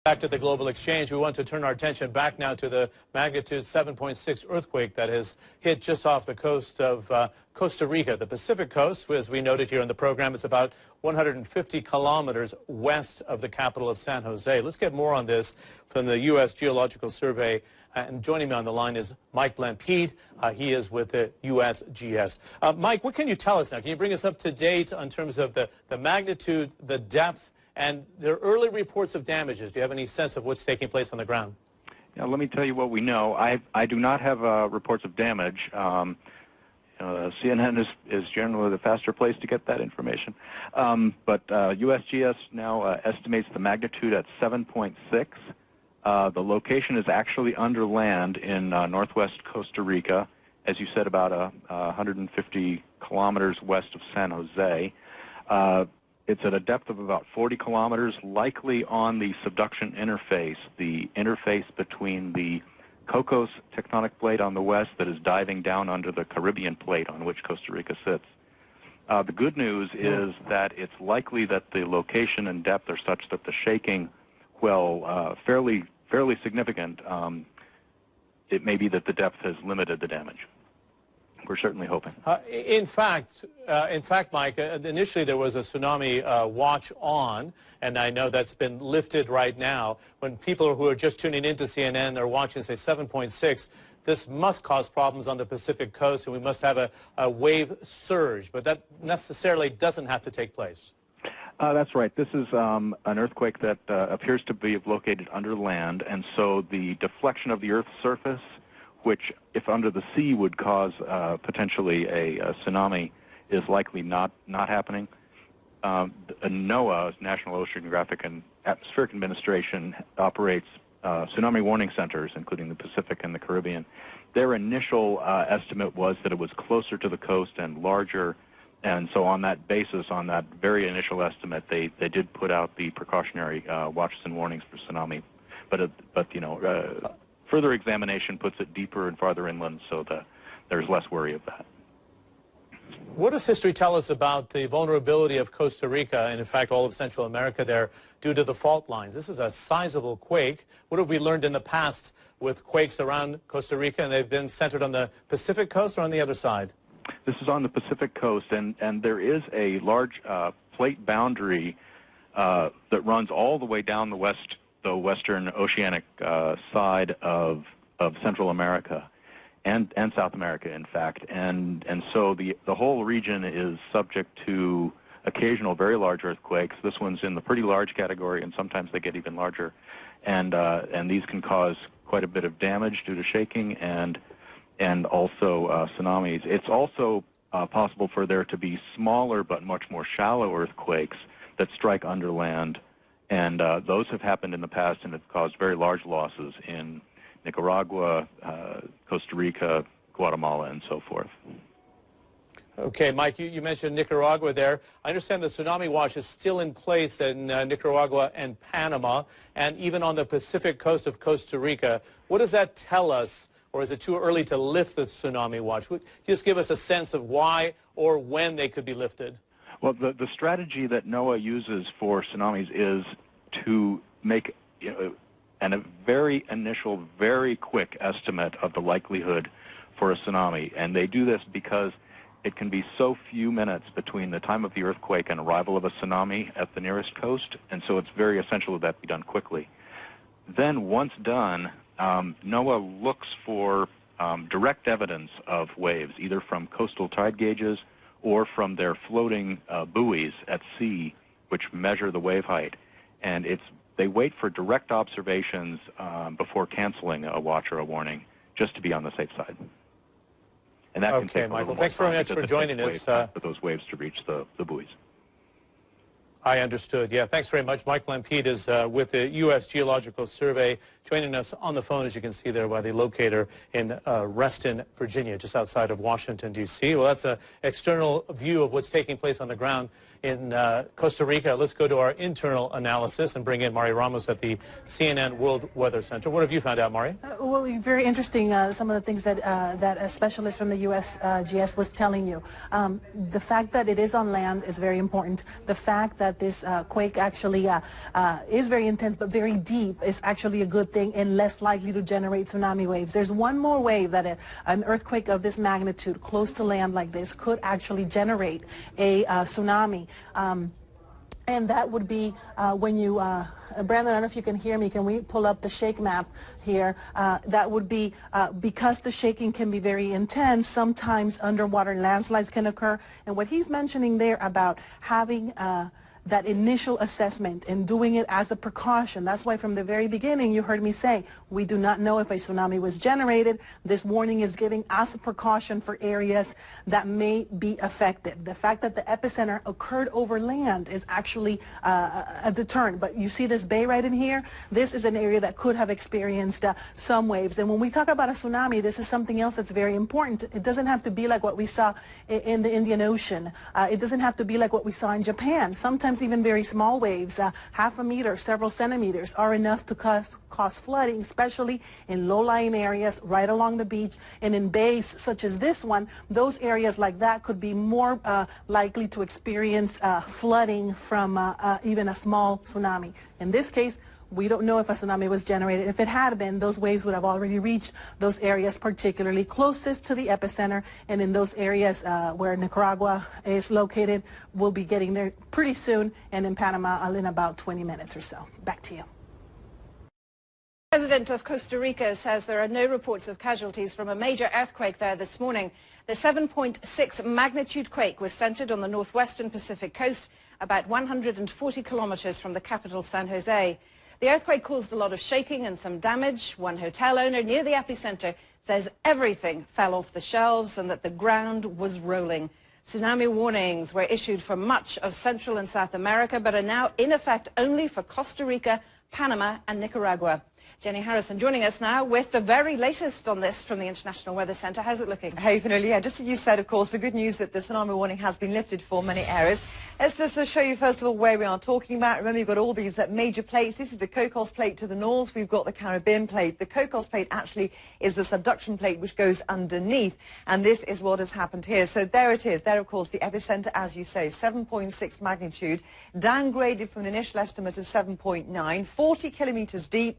Back to the global exchange, we want to turn our attention back now to the magnitude 7.6 earthquake that has hit just off the coast of Costa Rica, the Pacific coast. As we noted here on the program, it's about 150 kilometers west of the capital of San Jose. Let's get more on this from the U.S. Geological Survey. And joining me on the line is Mike Lampede. He is with the USGS. Mike, what can you tell us now? Can you bring us up to date in terms of the magnitude, the depth, and there are early reports of damages? Do you have any sense of what's taking place on the ground? Yeah, let me tell you what we know. I do not have reports of damage. CNN is generally the faster place to get that information. But USGS now estimates the magnitude at 7.6. The location is actually under land in northwest Costa Rica, as you said, about 150 kilometers west of San Jose. It's at a depth of about 40 kilometers, likely on the subduction interface, the interface between the Cocos tectonic plate on the west that is diving down under the Caribbean plate on which Costa Rica sits. The good news is that it's likely that the location and depth are such that the shaking, well, fairly significant. It may be that the depth has limited the damage. We're certainly hoping. In fact, Mike, initially there was a tsunami watch on, and I know that's been lifted right now. When people who are just tuning into CNN are watching, say, 7.6, this must cause problems on the Pacific coast, and we must have a wave surge. But that necessarily doesn't have to take place. That's right. This is an earthquake that appears to be located under land, and so the deflection of the Earth's surface, which, if under the sea, would cause potentially a tsunami, is likely not happening. NOAA, National Oceanographic and Atmospheric Administration, operates tsunami warning centers, including the Pacific and the Caribbean. Their initial estimate was that it was closer to the coast and larger, and so on that basis, on that very initial estimate, they did put out the precautionary watches and warnings for tsunami. But you know, further examination puts it deeper and farther inland, so that there's less worry of that. What does history tell us about the vulnerability of Costa Rica and, in fact, all of Central America there due to the fault lines? This is a sizable quake. What have we learned in the past with quakes around Costa Rica, and they've been centered on the Pacific coast or on the other side? This is on the Pacific coast, and there is a large plate boundary that runs all the way down the western oceanic side of Central America and South America, in fact, and so the whole region is subject to occasional very large earthquakes. This one's in the pretty large category, and sometimes they get even larger, and these can cause quite a bit of damage due to shaking and also tsunamis. It's also possible for there to be smaller but much more shallow earthquakes that strike under land. And those have happened in the past and have caused very large losses in Nicaragua, Costa Rica, Guatemala, and so forth. Okay, Mike, you mentioned Nicaragua there. I understand the tsunami watch is still in place in Nicaragua and Panama, and even on the Pacific coast of Costa Rica. What does that tell us, or is it too early to lift the tsunami watch? Just give us a sense of why or when they could be lifted. Well, the strategy that NOAA uses for tsunamis is to make a very initial, very quick estimate of the likelihood for a tsunami. And they do this because it can be so few minutes between the time of the earthquake and arrival of a tsunami at the nearest coast, and so it's very essential that be done quickly. Then, once done, NOAA looks for direct evidence of waves, either from coastal tide gauges or from their floating buoys at sea, which measure the wave height. And they wait for direct observations before canceling a watch or a warning, just to be on the safe side. And that can take a little Michael, more thanks very time much for joining us. For those waves to reach the buoys. I understood. Yeah, thanks very much. Mike Lampede is with the U.S. Geological Survey, joining us on the phone, as you can see there, by the locator in Reston, Virginia, just outside of Washington, D.C. Well, that's an external view of what's taking place on the ground in Costa Rica. Let's go to our internal analysis and bring in Mari Ramos at the CNN World Weather Center. What have you found out, Mari? Well, very interesting, some of the things that that a specialist from the USGS was telling you. The fact that it is on land is very important. The fact that this quake actually is very intense but very deep is actually a good thing and less likely to generate tsunami waves. There's one more wave that an earthquake of this magnitude close to land like this could actually generate a tsunami. And that would be when you, Brandon, I don't know if you can hear me. Can we pull up the shake map here? That would be because the shaking can be very intense, sometimes underwater landslides can occur. And what he's mentioning there about having that initial assessment and doing it as a precaution. That's why from the very beginning you heard me say we do not know if a tsunami was generated. This warning is giving us a precaution for areas that may be affected. The fact that the epicenter occurred over land is actually a deterrent. But you see this bay right in here? This is an area that could have experienced some waves. And when we talk about a tsunami, this is something else that's very important. It doesn't have to be like what we saw in the Indian Ocean. It doesn't have to be like what we saw in Japan. Sometimes even very small waves, half a meter, several centimeters, are enough to cause flooding, especially in low-lying areas right along the beach and in bays such as this one. Those areas like that could be more likely to experience flooding from even a small tsunami. In this case, we don't know if a tsunami was generated. If it had been, those waves would have already reached those areas particularly closest to the epicenter, and in those areas where Nicaragua is located, we'll be getting there pretty soon, and in Panama in about 20 minutes or so. Back to you. The President of Costa Rica says there are no reports of casualties from a major earthquake there this morning. The 7.6 magnitude quake was centered on the northwestern Pacific coast, about 140 kilometers from the capital, San Jose. The earthquake caused a lot of shaking and some damage. One hotel owner near the epicenter says everything fell off the shelves and that the ground was rolling. Tsunami warnings were issued for much of Central and South America, but are now in effect only for Costa Rica, Panama and Nicaragua. Jenny Harrison joining us now with the very latest on this from the International Weather Centre. How's it looking? Hey, Fionnuala, yeah, just as you said, of course, the good news that the tsunami warning has been lifted for many areas. Let's just show you, first of all, where we are talking about. Remember, you've got all these major plates. This is the Cocos Plate to the north. We've got the Caribbean Plate. The Cocos Plate actually is the subduction plate which goes underneath, and this is what has happened here. So there it is. There, of course, the epicenter, as you say, 7.6 magnitude, downgraded from the initial estimate of 7.9, 40 kilometers deep.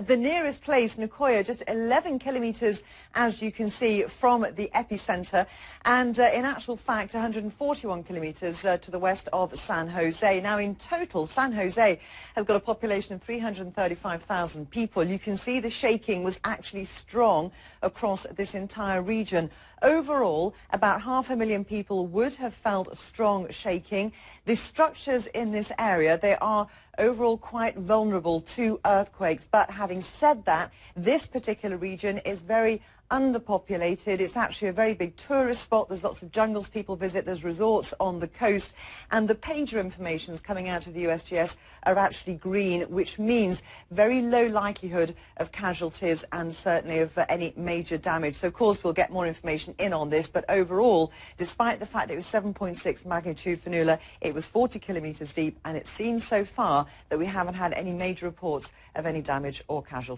The nearest place, Nicoya, just 11 kilometers, as you can see, from the epicenter, and in actual fact 141 kilometers to the west of San Jose. Now, in total, San Jose has got a population of 335,000 people. You can see the shaking was actually strong across this entire region. Overall, about 500,000 people would have felt strong shaking. The structures in this area, they are overall quite vulnerable to earthquakes. But having said that, this particular region is very underpopulated. It's actually a very big tourist spot. There's lots of jungles people visit. There's resorts on the coast. And the pager informations coming out of the USGS are actually green, which means very low likelihood of casualties and certainly of any major damage. So, of course, we'll get more information in on this. But overall, despite the fact it was 7.6 magnitude, Fionnuala, it was 40 kilometers deep. And it seems so far that we haven't had any major reports of any damage or casualties.